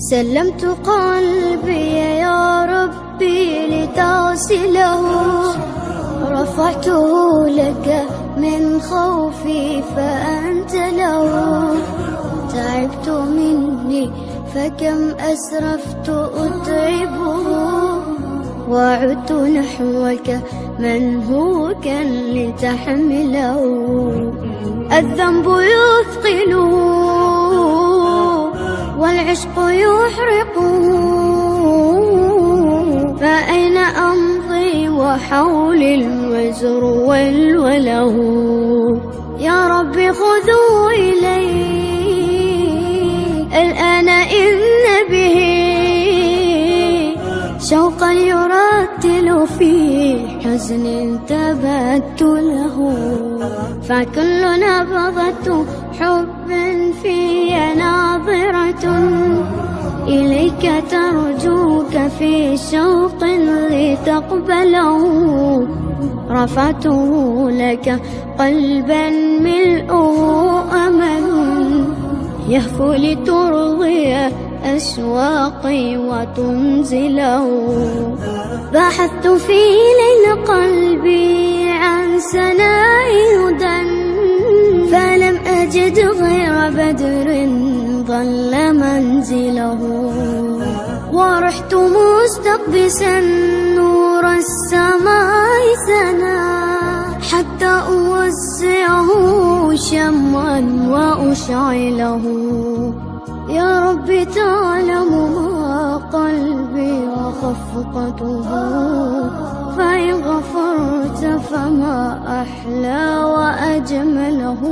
سلمت قلبي يا ربي لتغسله، رفعته لك من خوفي فأنت له. تعبت مني فكم أسرفت أتعبه، وعدت نحوك منهوكا لتحمله. الذنب يثقله والعشق يحرقه، فأين أمضي وحولي الوزر والوله. يا رب خذوا إلي الآن إن به شوقا يرتل في حزن تبت له. فكل نبضة حب في ناظرة إليك ترجوك في شوق لتقبله. رفعته لك قلبا ملؤه أمل يهفو لترضي أشواقي وتنزله. بحثت في ليل قلبي عن سناء هدى، فلم أجد غير بدر ظل منزله. ورحت مستقبسا نور السماء سنا، حتى أوزعه شمعا وأشعله. يا رب تعلم ما قلبي وخفقته، فإن غفرت فما أحلى وأجمله.